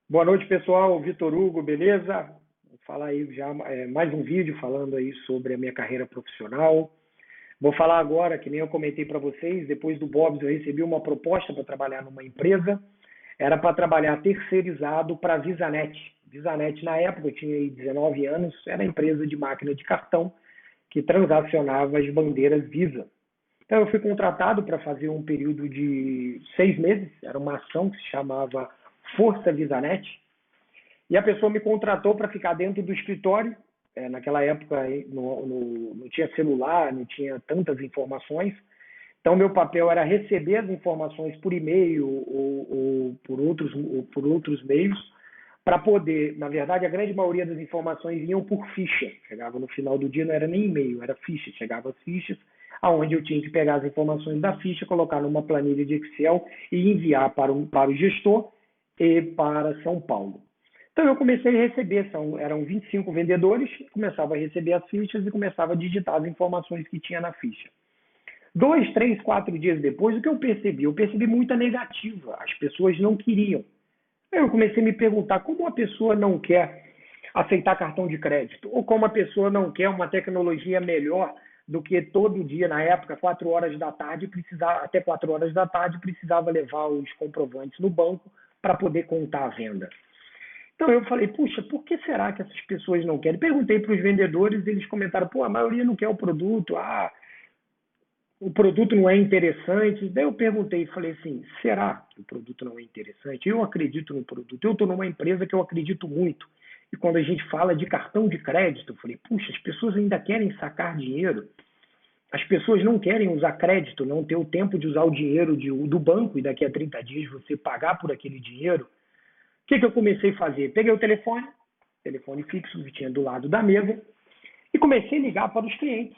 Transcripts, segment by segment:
Boa noite, pessoal. Vitor Hugo, beleza? Vou falar aí já mais um vídeo falando aí sobre a minha carreira profissional. Vou falar agora, que nem eu comentei para vocês, depois do Bob's eu recebi uma proposta para trabalhar numa empresa. Era para trabalhar terceirizado para a VisaNet. VisaNet, na época, eu tinha aí 19 anos, era a empresa de máquina de cartão que transacionava as bandeiras Visa. Então, eu fui contratado para fazer um período de 6 meses, era uma ação que se chamava Força VisaNet, e a pessoa me contratou para ficar dentro do escritório. Naquela época não tinha celular, não tinha tantas informações. Então, meu papel era receber as informações por e-mail ou por outros meios, para poder, na verdade, a grande maioria das informações iam por ficha. Chegava no final do dia, não era nem e-mail, era ficha. Chegava as fichas, aonde eu tinha que pegar as informações da ficha, colocar numa planilha de Excel e enviar para o gestor e para São Paulo. Então eu comecei a receber, eram 25 vendedores, começava a receber as fichas e começava a digitar as informações que tinha na ficha. 2, 3, 4 dias depois, o que eu percebi? Eu percebi muita negativa, as pessoas não queriam. Aí eu comecei a me perguntar como a pessoa não quer aceitar cartão de crédito, ou como a pessoa não quer uma tecnologia melhor do que todo dia, na época, 4 horas da tarde, até 4 horas da tarde, precisava levar os comprovantes no banco para poder contar a venda. Então eu falei, puxa, por que será que essas pessoas não querem? Perguntei para os vendedores, eles comentaram, pô, a maioria não quer o produto, o produto não é interessante. Daí eu perguntei e falei assim, será que o produto não é interessante? Eu acredito no produto, eu estou numa empresa que eu acredito muito. E quando a gente fala de cartão de crédito, eu falei, puxa, as pessoas ainda querem sacar dinheiro. As pessoas não querem usar crédito, não ter o tempo de usar o dinheiro do banco e daqui a 30 dias você pagar por aquele dinheiro. O que eu comecei a fazer? Peguei o telefone fixo que tinha do lado da mesa, e comecei a ligar para os clientes.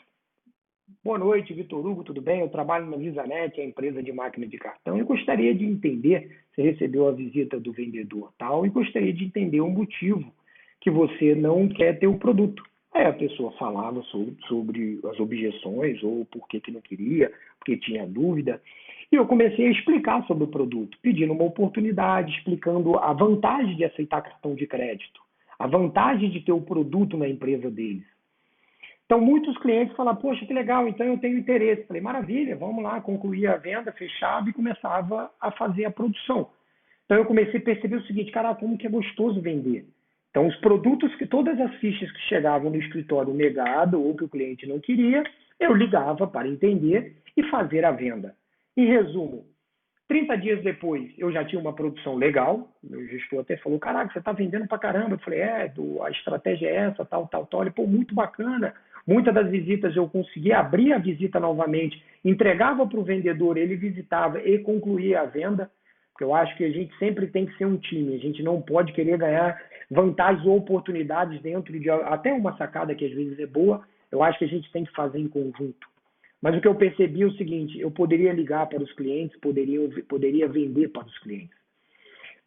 Boa noite, Vitor Hugo, tudo bem? Eu trabalho na VisaNet, a empresa de máquina de cartão, e gostaria de entender se recebeu a visita do vendedor tal, e gostaria de entender o motivo que você não quer ter o produto. Aí a pessoa falava sobre as objeções, ou por que não queria, porque tinha dúvida. E eu comecei a explicar sobre o produto, pedindo uma oportunidade, explicando a vantagem de aceitar cartão de crédito, a vantagem de ter o produto na empresa deles. Então, muitos clientes falam, poxa, que legal, então eu tenho interesse. Falei, maravilha, vamos lá, concluir a venda, fechava e começava a fazer a produção. Então, eu comecei a perceber o seguinte, cara, como que é gostoso vender. Então, os produtos, todas as fichas que chegavam no escritório negado ou que o cliente não queria, eu ligava para entender e fazer a venda. Em resumo, 30 dias depois, eu já tinha uma produção legal. Meu gestor até falou, caraca, você está vendendo para caramba. Eu falei, a estratégia é essa, tal, tal, tal. Ele, pô, muito bacana. Muitas das visitas eu conseguia abrir a visita novamente, entregava para o vendedor, ele visitava e concluía a venda. Porque eu acho que a gente sempre tem que ser um time. A gente não pode querer ganhar vantagens ou oportunidades dentro de até uma sacada que às vezes é boa. Eu acho que a gente tem que fazer em conjunto. Mas o que eu percebi é o seguinte, eu poderia ligar para os clientes, poderia vender para os clientes.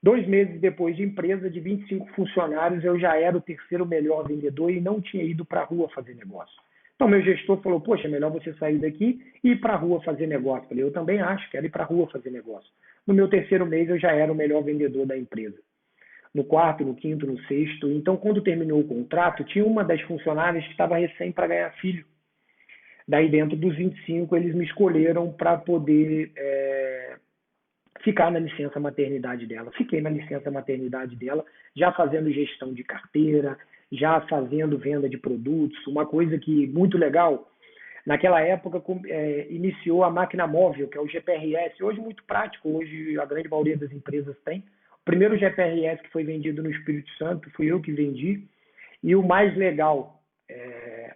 2 meses depois de empresa de 25 funcionários, eu já era o terceiro melhor vendedor e não tinha ido para a rua fazer negócio. Então, meu gestor falou, poxa, é melhor você sair daqui e ir para a rua fazer negócio. Eu falei, eu também acho, quero ir para a rua fazer negócio. No meu terceiro mês, eu já era o melhor vendedor da empresa. No quarto, no quinto, no sexto. Então, quando terminou o contrato, tinha uma das funcionárias que estava recém para ganhar filho. Daí, dentro dos 25, eles me escolheram para poder ficar na licença maternidade dela. Fiquei na licença maternidade dela, já fazendo gestão de carteira, já fazendo venda de produtos. Uma coisa que muito legal, naquela época iniciou a máquina móvel, que é o GPRS. Hoje muito prático, hoje a grande maioria das empresas tem. O primeiro GPRS que foi vendido no Espírito Santo fui eu que vendi. E o mais legal,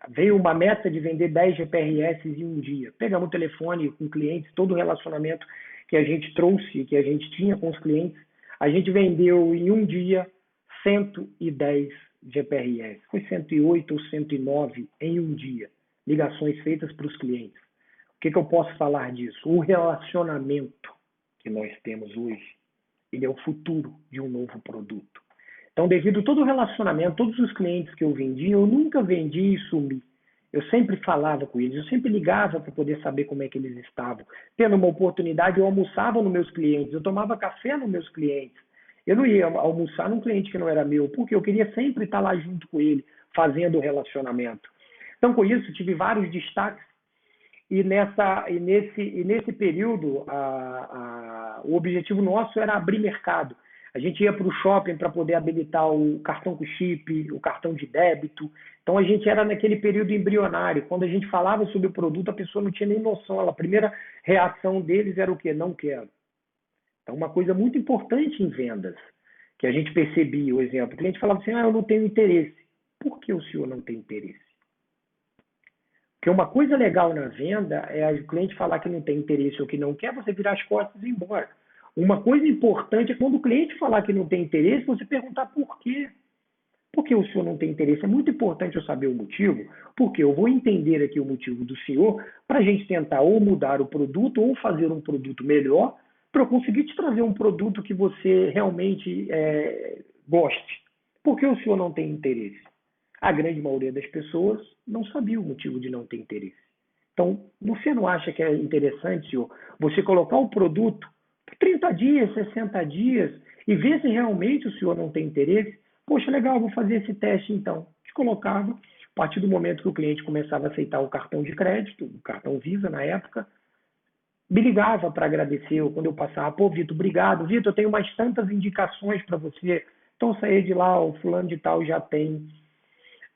veio uma meta de vender 10 GPRS em um dia. Pegamos o telefone com clientes, todo o relacionamento que a gente trouxe, que a gente tinha com os clientes, a gente vendeu em um dia 110 GPRS. Foi 108 ou 109 em um dia. Ligações feitas para os clientes. O que eu posso falar disso? O relacionamento que nós temos hoje, ele é o futuro de um novo produto. Então, devido a todo o relacionamento, todos os clientes que eu vendi, eu nunca vendi e sumi. Eu sempre falava com eles, eu sempre ligava para poder saber como é que eles estavam. Tendo uma oportunidade, eu almoçava nos meus clientes, eu tomava café nos meus clientes. Eu não ia almoçar num cliente que não era meu, porque eu queria sempre estar lá junto com ele, fazendo o relacionamento. Então, com isso, tive vários destaques e nesse período, o objetivo nosso era abrir mercado. A gente ia para o shopping para poder habilitar o cartão com chip, o cartão de débito. Então a gente era naquele período embrionário. Quando a gente falava sobre o produto, a pessoa não tinha nem noção. A primeira reação deles era o quê? Não quero. Então, uma coisa muito importante em vendas, que a gente percebia, o exemplo, o cliente falava assim, eu não tenho interesse. Por que o senhor não tem interesse? Porque uma coisa legal na venda é o cliente falar que não tem interesse ou que não quer, você virar as costas e ir embora. Uma coisa importante é quando o cliente falar que não tem interesse, você perguntar por quê. Por que o senhor não tem interesse? É muito importante eu saber o motivo, porque eu vou entender aqui o motivo do senhor para a gente tentar ou mudar o produto ou fazer um produto melhor para eu conseguir te trazer um produto que você realmente goste. Por que o senhor não tem interesse? A grande maioria das pessoas não sabia o motivo de não ter interesse. Então, você não acha que é interessante, senhor, você colocar o produto por 30 dias, 60 dias e ver se realmente o senhor não tem interesse? Poxa, legal, vou fazer esse teste então. Te colocava, a partir do momento que o cliente começava a aceitar o cartão de crédito, o cartão Visa na época, me ligava para agradecer, ou quando eu passava, pô, Vitor, obrigado. Vitor, eu tenho mais tantas indicações para você. Então, sair de lá, o fulano de tal já tem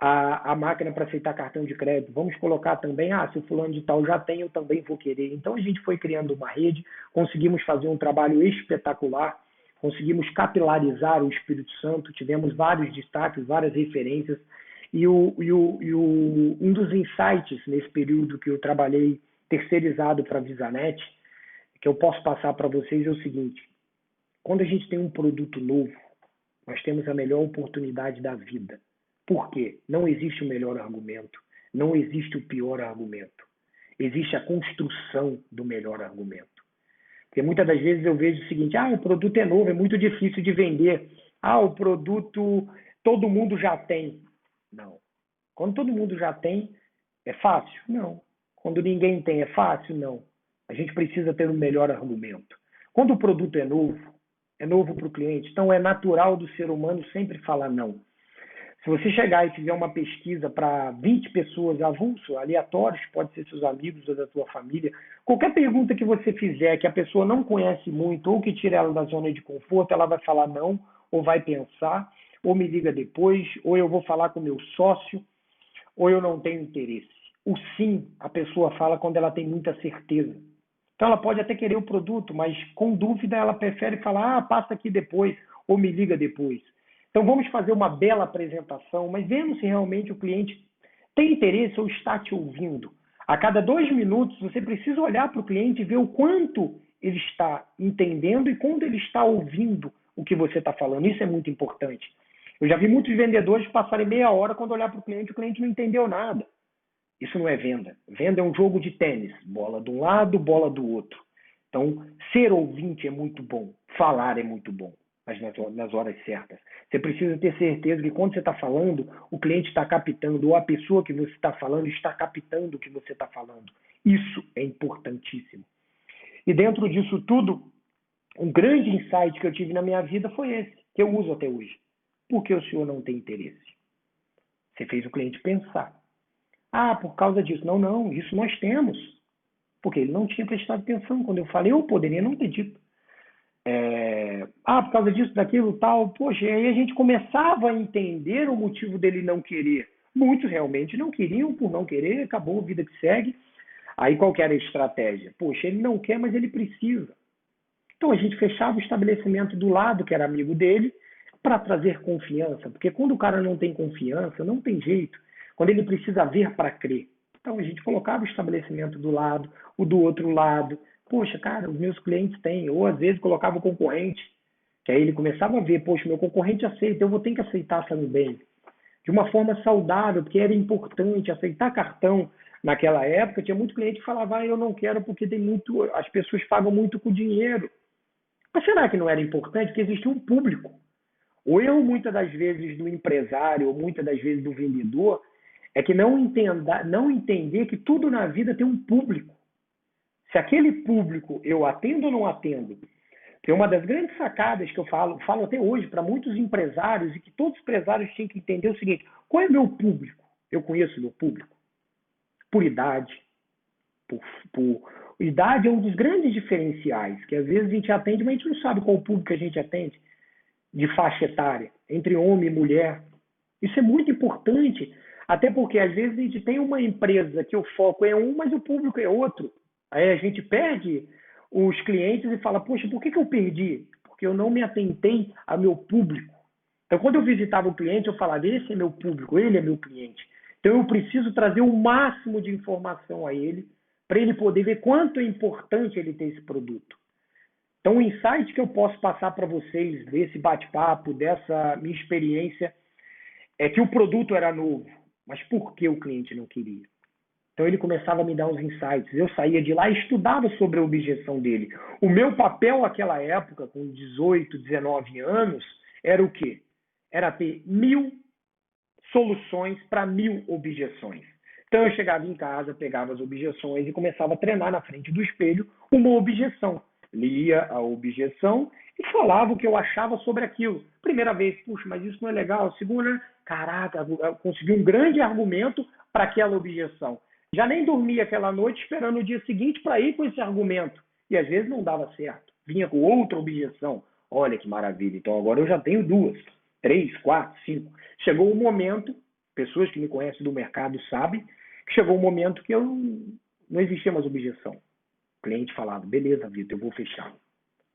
a máquina para aceitar cartão de crédito. Vamos colocar também, se o fulano de tal já tem, eu também vou querer. Então a gente foi criando uma rede, conseguimos fazer um trabalho espetacular, conseguimos capilarizar o Espírito Santo, tivemos vários destaques, várias referências, e um dos insights nesse período que eu trabalhei terceirizado para a Visanet, que eu posso passar para vocês é o seguinte, quando a gente tem um produto novo, nós temos a melhor oportunidade da vida. Por quê? Não existe o melhor argumento, não existe o pior argumento. Existe a construção do melhor argumento. Porque muitas das vezes eu vejo o seguinte, o produto é novo, é muito difícil de vender. O produto todo mundo já tem. Não. Quando todo mundo já tem, é fácil? Não. Quando ninguém tem, é fácil? Não. A gente precisa ter um melhor argumento. Quando o produto é novo para o cliente, então é natural do ser humano sempre falar não. Se você chegar e fizer uma pesquisa para 20 pessoas avulso, aleatórios, pode ser seus amigos ou da sua família, qualquer pergunta que você fizer que a pessoa não conhece muito ou que tire ela da zona de conforto, ela vai falar não, ou vai pensar, ou me liga depois, ou eu vou falar com o meu sócio, ou eu não tenho interesse. O sim, a pessoa fala quando ela tem muita certeza. Então ela pode até querer o produto, mas com dúvida ela prefere falar, passa aqui depois, ou me liga depois. Então vamos fazer uma bela apresentação, mas vendo se realmente o cliente tem interesse ou está te ouvindo. A cada 2 minutos você precisa olhar para o cliente e ver o quanto ele está entendendo e quando ele está ouvindo o que você está falando. Isso é muito importante. Eu já vi muitos vendedores passarem meia hora quando olhar para o cliente não entendeu nada. Isso não é venda. Venda é um jogo de tênis. Bola de um lado, bola do outro. Então, ser ouvinte é muito bom. Falar é muito bom, mas nas horas certas. Você precisa ter certeza que quando você está falando, o cliente está captando, ou a pessoa que você está falando está captando o que você está falando. Isso é importantíssimo. E dentro disso tudo, um grande insight que eu tive na minha vida foi esse, que eu uso até hoje. Por que o senhor não tem interesse? Você fez o cliente pensar. Por causa disso. Não, isso nós temos. Porque ele não tinha prestado atenção. Quando eu falei, eu poderia não ter dito. Por causa disso, daquilo, tal. Poxa, e aí a gente começava a entender o motivo dele não querer. Muitos realmente não queriam, por não querer, acabou a vida que segue. Aí qual que era a estratégia? Poxa, ele não quer, mas ele precisa. Então a gente fechava o estabelecimento do lado, que era amigo dele, para trazer confiança. Porque quando o cara não tem confiança, não tem jeito. Quando ele precisa ver para crer. Então a gente colocava o estabelecimento do lado, o do outro lado. Poxa, cara, os meus clientes têm. Ou às vezes colocava o concorrente, que aí ele começava a ver, poxa, meu concorrente aceita, eu vou ter que aceitar também. De uma forma saudável, porque era importante aceitar cartão. Naquela época, tinha muito cliente que falava, eu não quero porque tem muito, as pessoas pagam muito com dinheiro. Mas será que não era importante? Porque existia um público. O erro, muitas das vezes, do empresário, ou muitas das vezes do vendedor, é que não entender que tudo na vida tem um público. Se aquele público eu atendo ou não atendo, Porque uma das grandes sacadas que eu falo até hoje para muitos empresários e que todos os empresários têm que entender o seguinte: qual é o meu público? Eu conheço o meu público por idade, por, por idade é um dos grandes diferenciais, que às vezes a gente atende, mas a gente não sabe qual o público que a gente atende, de faixa etária, entre homem e mulher. Isso é muito importante, até porque às vezes a gente tem uma empresa que o foco é um, mas o público é outro. Aí a gente perde os clientes e fala, poxa, por que eu perdi? Porque eu não me atentei ao meu público. Então, quando eu visitava o cliente, eu falava, esse é meu público, ele é meu cliente. Então, eu preciso trazer o máximo de informação a ele, para ele poder ver quanto é importante ele ter esse produto. Então, o insight que eu posso passar para vocês desse bate-papo, dessa minha experiência, é que o produto era novo, mas por que o cliente não queria? Então ele começava a me dar uns insights. Eu saía de lá e estudava sobre a objeção dele. O meu papel naquela época, com 18, 19 anos, era o quê? Era ter 1000 soluções para 1000 objeções. Então eu chegava em casa, pegava as objeções e começava a treinar na frente do espelho uma objeção. Lia a objeção e falava o que eu achava sobre aquilo. Primeira vez, puxa, mas isso não é legal. Segunda, caraca, eu consegui um grande argumento para aquela objeção. Já nem dormia aquela noite esperando o dia seguinte para ir com esse argumento. E às vezes não dava certo. Vinha com outra objeção. Olha que maravilha. Então agora eu já tenho 2, 3, 4, 5. Chegou um momento, pessoas que me conhecem do mercado sabem, que chegou um momento que eu não existia mais objeção. O cliente falava, beleza, Vitor, eu vou fechar.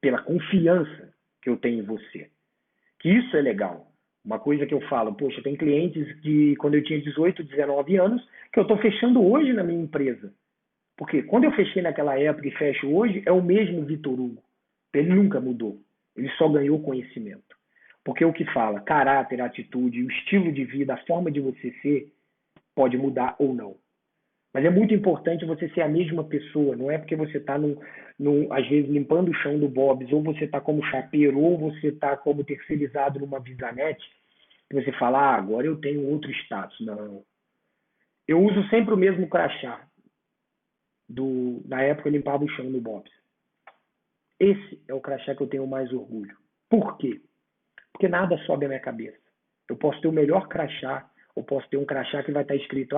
Pela confiança que eu tenho em você. Que isso é legal. Uma coisa que eu falo, poxa, tem clientes que quando eu tinha 18, 19 anos, que eu estou fechando hoje na minha empresa. Porque quando eu fechei naquela época e fecho hoje, é o mesmo Vitor Hugo. Ele nunca mudou. Ele só ganhou conhecimento. Porque o que fala, caráter, atitude, o estilo de vida, a forma de você ser, pode mudar ou não. Mas é muito importante você ser a mesma pessoa. Não é porque você está, às vezes, limpando o chão do Bob's, ou você está como chapeiro, ou você está como terceirizado numa Visanete, que você fala, agora eu tenho outro status. Não. Eu uso sempre o mesmo crachá. Na época eu limpava o chão no Bob's. Esse é o crachá que eu tenho mais orgulho. Por quê? Porque nada sobe à minha cabeça. Eu posso ter o melhor crachá, ou posso ter um crachá que vai estar escrito,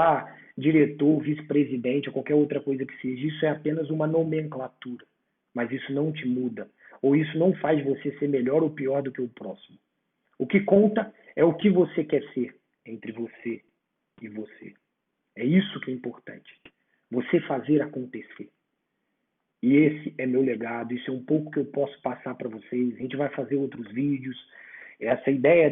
diretor, vice-presidente, ou qualquer outra coisa que seja. Isso é apenas uma nomenclatura. Mas isso não te muda. Ou isso não faz você ser melhor ou pior do que o próximo. O que conta é o que você quer ser entre você e você. É isso que é importante. Você fazer acontecer. E esse é meu legado, isso é um pouco que eu posso passar para vocês. A gente vai fazer outros vídeos. Essa ideia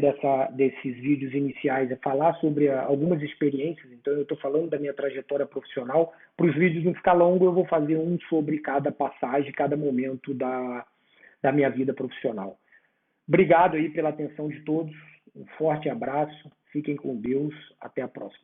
desses vídeos iniciais é falar sobre algumas experiências. Então, eu estou falando da minha trajetória profissional. Para os vídeos não ficar longo, eu vou fazer um sobre cada passagem, cada momento da minha vida profissional. Obrigado aí pela atenção de todos. Um forte abraço. Fiquem com Deus. Até a próxima.